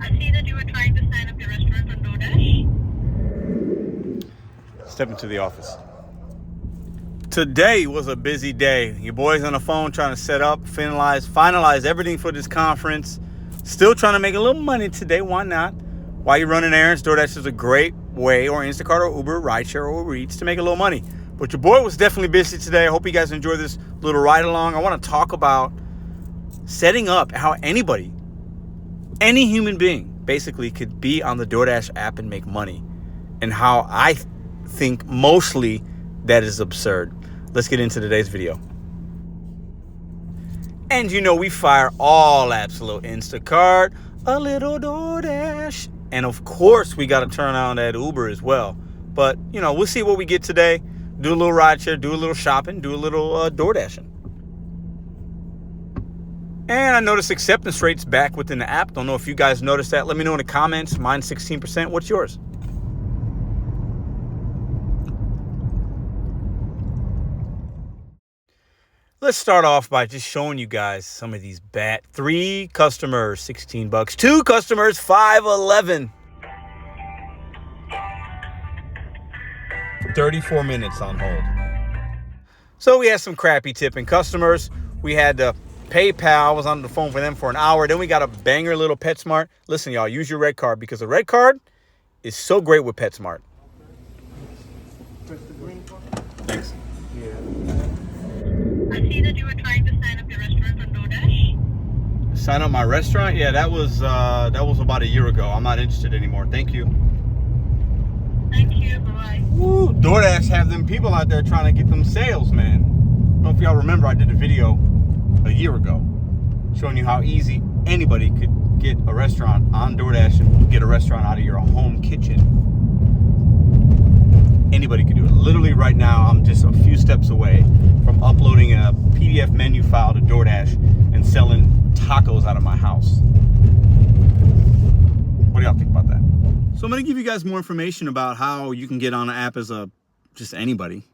I see that you were trying to sign up your restaurant on Doordash. Step into the office. Today was a busy day. Your boy's on the phone trying to set up, finalize everything for this conference. Still trying to make a little money today. Why not? While you're running errands, DoorDash is a great way, or Instacart or Uber, rideshare or Uber Eats, to make a little money. But your boy was definitely busy today. I hope you guys enjoy this little ride along. I want to talk about setting up how anybody, any human being, basically could be on the DoorDash app and make money, and how I think mostly that is absurd. Let's get into today's video. And you know we fire all apps, a little Instacart, a little DoorDash, and of course we got to turn on that Uber as well. But you know, we'll see what we get today. Do a little rideshare, do a little shopping, do a little DoorDashing. And I noticed acceptance rates back within the app. Don't know if you guys noticed that. Let me know in the comments. Mine's 16%. What's yours? Let's start off by just showing you guys some of these 3 customers, $16. 2 customers, $5.11. 34 minutes on hold. So we had some crappy tipping customers. We had PayPal. I was on the phone for them for an hour. Then we got a banger little Petsmart. Listen, y'all, use your red card because the red card is so great with Petsmart. Thanks. I see that you were trying to sign up your restaurant on Doordash. Sign up my restaurant? Yeah, that was about a year ago. I'm not interested anymore. Thank you. Thank you. Bye-bye. Woo, DoorDash have them people out there trying to get them sales, man. I don't know if y'all remember, I did a video a year ago showing you how easy anybody could get a restaurant on DoorDash and get a restaurant out of your home kitchen. Anybody could do it. Literally right now, I'm just a few steps away from uploading a PDF menu file to DoorDash and selling tacos out of my house. What do y'all think about that? So I'm going to give you guys more information about how you can get on an app as just anybody.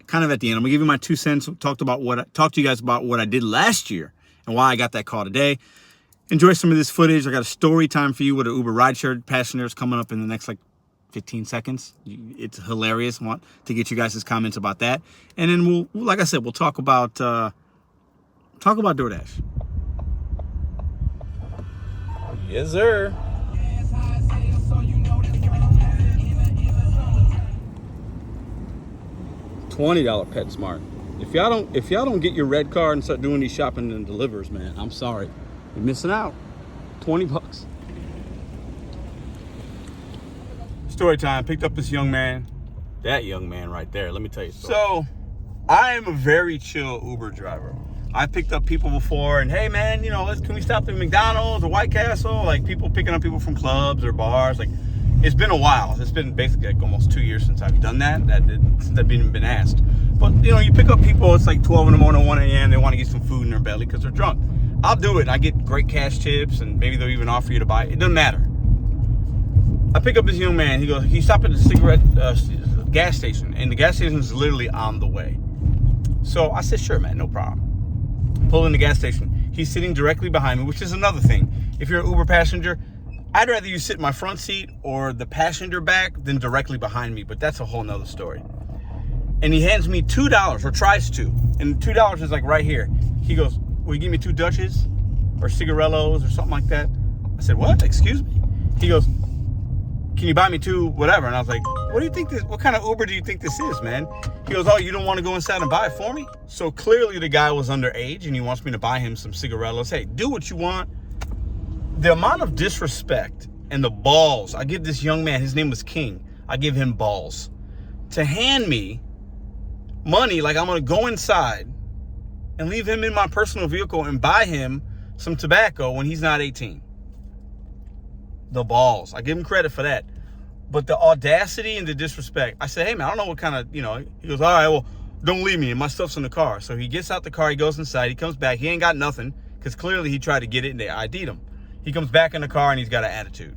Kind of at the end, I'm going to give you my 2 cents. Talk to you guys about what I did last year and why I got that call today. Enjoy some of this footage. I got a story time for you with an Uber rideshare passengers coming up in the next 15 seconds. It's hilarious. I want to get you guys' comments about that. And then we'll, like I said, we'll talk about DoorDash. Yes, sir. $20 Petsmart. If y'all don't get your red card and start doing these shopping and delivers, man, I'm sorry. You're missing out. $20. Story time. Picked up this young man. That young man right there. Let me tell you a story. So, I am a very chill Uber driver. I picked up people before, and hey, man, you know, can we stop at McDonald's or White Castle? Like people picking up people from clubs or bars. Like, it's been a while. It's been basically almost 2 years since I've done that. Since I've been asked. But you know, you pick up people. It's 12 in the morning, 1 a.m. They want to get some food in their belly because they're drunk. I'll do it. I get great cash tips, and maybe they'll even offer you to buy it. It doesn't matter. I pick up this young man. He stopped at the gas station, and the gas station is literally on the way. So I said, sure, man, no problem. Pull in the gas station. He's sitting directly behind me, which is another thing. If you're an Uber passenger, I'd rather you sit in my front seat or the passenger back than directly behind me, but that's a whole nother story. And he hands me $2, or tries to, and $2 is right here. He goes, will you give me 2 Dutches or cigarellos or something like that? I said, what? Excuse me? He goes, can you buy me 2 whatever? And I was like, what kind of Uber do you think this is, man? He goes, oh, you don't want to go inside and buy it for me? So clearly the guy was underage and he wants me to buy him some cigarellos. Hey, do what you want. The amount of disrespect and the balls, I give this young man, his name was King, I give him balls to hand me money like I'm going to go inside and leave him in my personal vehicle and buy him some tobacco when he's not 18. The balls. I give him credit for that. But the audacity and the disrespect. I said, hey, man, I don't know what kind of, he goes, all right, well, don't leave me. And my stuff's in the car. So he gets out the car. He goes inside. He comes back. He ain't got nothing because clearly he tried to get it and they ID'd him. He comes back in the car and he's got an attitude.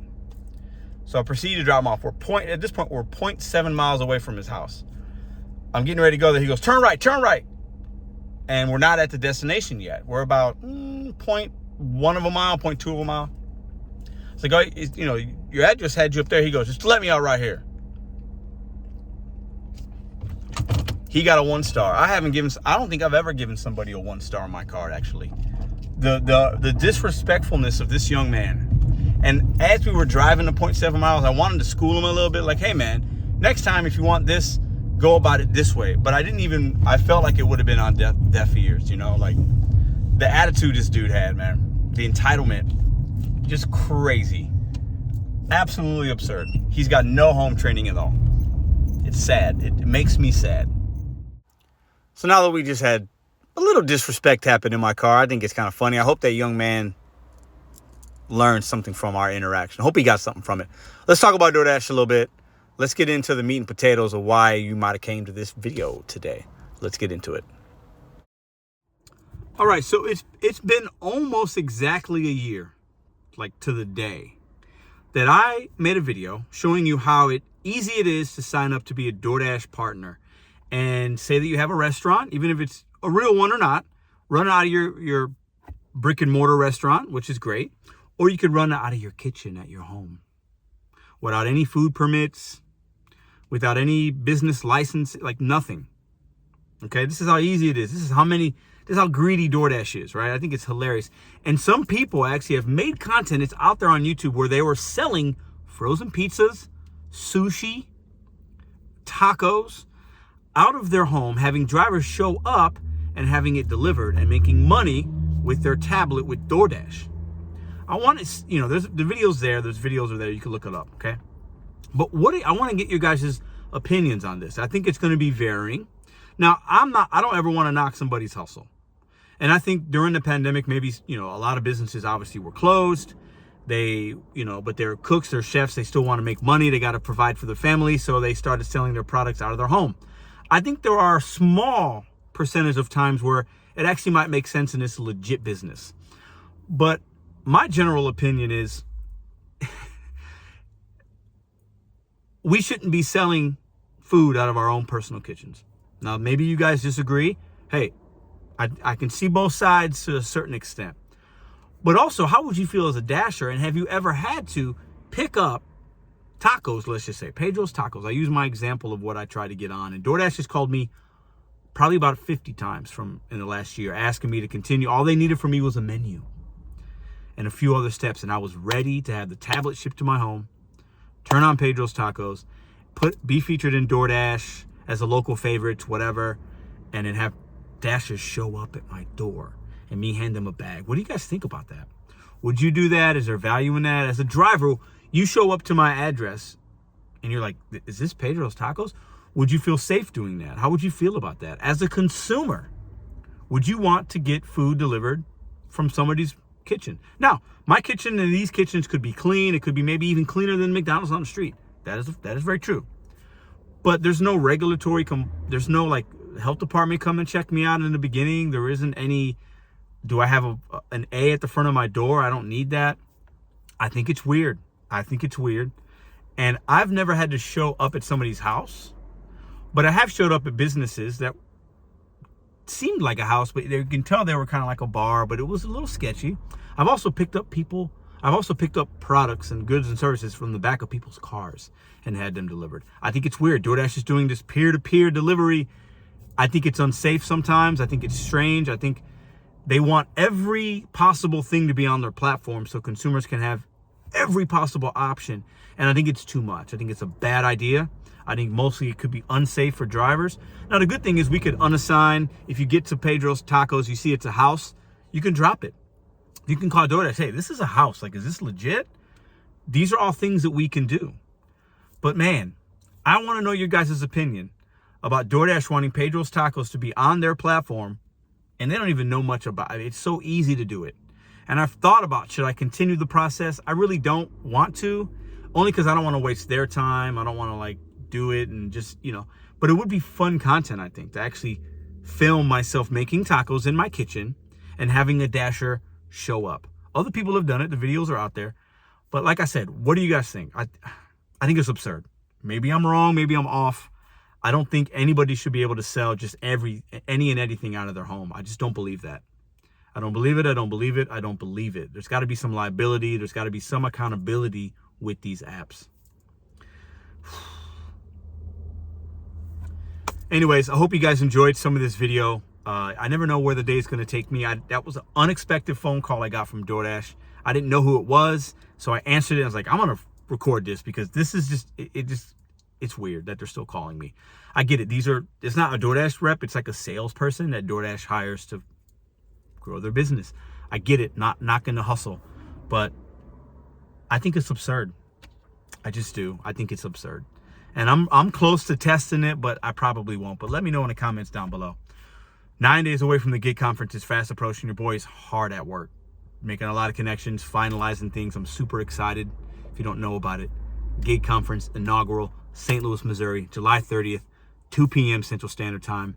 So I proceed to drop him off. At this point, we're 0.7 miles away from his house. I'm getting ready to go there. He goes, turn right, turn right. And we're not at the destination yet. We're about 0.1 of a mile, 0.2 of a mile. It's like, oh, you know, your address had you up there. He goes, just let me out right here. He got a 1-star. I don't think I've ever given somebody a 1-star on my card, actually. The disrespectfulness of this young man. And as we were driving the 0.7 miles, I wanted to school him a little bit. Like, hey, man, next time if you want this, go about it this way. But I felt like it would have been on deaf ears, you know? Like, the attitude this dude had, man. The entitlement. Just crazy. Absolutely absurd. He's got no home training at all. It's sad. It makes me sad. So now that we just had a little disrespect happen in my car, I think it's kind of funny. I hope that young man learned something from our interaction. I hope he got something from it. Let's talk about DoorDash a little bit. Let's get into the meat and potatoes of why you might have came to this video today. Let's get into it. All right, so it's been almost exactly a year, like to the day, that I made a video showing you how easy it is to sign up to be a DoorDash partner. And say that you have a restaurant, even if it's a real one or not, run out of your brick and mortar restaurant, which is great. Or you could run out of your kitchen at your home without any food permits, without any business license, like nothing. Okay, this is how easy it is. This is how greedy DoorDash is, right? I think it's hilarious. And some people actually have made content, it's out there on YouTube, where they were selling frozen pizzas, sushi, tacos, out of their home, having drivers show up and having it delivered and making money with their tablet with DoorDash. I want to, you know, there's the videos there. There's videos are there. You can look it up, okay? But I want to get your guys' opinions on this. I think it's going to be varying. Now, I don't ever want to knock somebody's hustle. And I think during the pandemic, maybe, you know, a lot of businesses obviously were closed. They, you know, but they're cooks, they're chefs. They still want to make money. They got to provide for their family. So they started selling their products out of their home. I think there are a small percentage of times where it actually might make sense in this legit business. But my general opinion is we shouldn't be selling food out of our own personal kitchens. Now, maybe you guys disagree. Hey, I can see both sides to a certain extent. But also, how would you feel as a dasher? And have you ever had to pick up tacos, let's just say, Pedro's Tacos? I use my example of what I try to get on. And DoorDash has called me probably about 50 times in the last year, asking me to continue. All they needed from me was a menu and a few other steps. And I was ready to have the tablet shipped to my home, turn on Pedro's Tacos, be featured in DoorDash as a local favorites, whatever, and then have dashers show up at my door and me hand them a bag. What do you guys think about that? Would you do that? Is there value in that? As a driver, you show up to my address and you're like, is this Pedro's Tacos? Would you feel safe doing that? How would you feel about that? As a consumer, would you want to get food delivered from somebody's kitchen? Now, my kitchen and these kitchens could be clean. It could be maybe even cleaner than McDonald's on the street. That is very true. But there's no regulatory, there's no like health department come and check me out in the beginning. There isn't any, do I have an A at the front of my door? I don't need that. I think it's weird. And I've never had to show up at somebody's house, but I have showed up at businesses that seemed like a house, but you can tell they were kind of like a bar, but it was a little sketchy. I've also picked up products and goods and services from the back of people's cars and had them delivered. I think it's weird. DoorDash is doing this peer-to-peer delivery. I think it's unsafe sometimes. I think it's strange. I think they want every possible thing to be on their platform so consumers can have every possible option. And I think it's too much. I think it's a bad idea. I think mostly it could be unsafe for drivers. Now, the good thing is we could unassign. If you get to Pedro's Tacos, you see it's a house, you can drop it. You can call DoorDash. Hey, this is a house. Like, is this legit? These are all things that we can do. But man, I want to know your guys' opinion about DoorDash wanting Pedro's Tacos to be on their platform, and they don't even know much about it. It's so easy to do it. And I've thought about, should I continue the process? I really don't want to, only because I don't want to waste their time. I don't want to like do it and just, you know, but it would be fun content, I think, to actually film myself making tacos in my kitchen and having a dasher show up. Other people have done it. The videos are out there. But like I said, what do you guys think? I think it's absurd. Maybe I'm wrong. Maybe I'm off. I don't think anybody should be able to sell just any and anything out of their home. I just don't believe that. I don't believe it. I don't believe it. I don't believe it. There's got to be some liability. There's got to be some accountability with these apps. Anyways, I hope you guys enjoyed some of this video. I never know where the day is going to take me. That was an unexpected phone call I got from DoorDash. I didn't know who it was, so I answered it. I was like, I'm going to record this because this is just, it's weird that they're still calling me. I get it. It's not a DoorDash rep. It's like a salesperson that DoorDash hires to grow their business. I get it. Not knocking the hustle, but I think it's absurd. I just do. I think it's absurd. And I'm close to testing it, but I probably won't. But let me know in the comments down below. 9 days away from the gig conference is fast approaching. Your boy is hard at work, making a lot of connections, finalizing things. I'm super excited. If you don't know about it, gig conference inaugural, St. Louis, Missouri, July 30th, 2 p.m. Central Standard Time.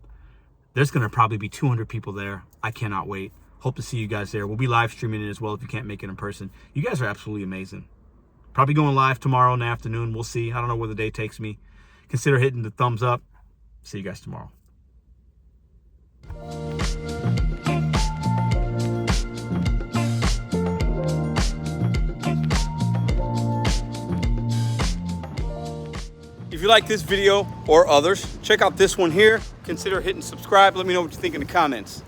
There's going to probably be 200 people there. I cannot wait. Hope to see you guys there. We'll be live streaming it as well if you can't make it in person. You guys are absolutely amazing. Probably going live tomorrow in the afternoon. We'll see. I don't know where the day takes me. Consider hitting the thumbs up. See you guys tomorrow. If you like this video or others, check out this one here. Consider hitting subscribe. Let me know what you think in the comments.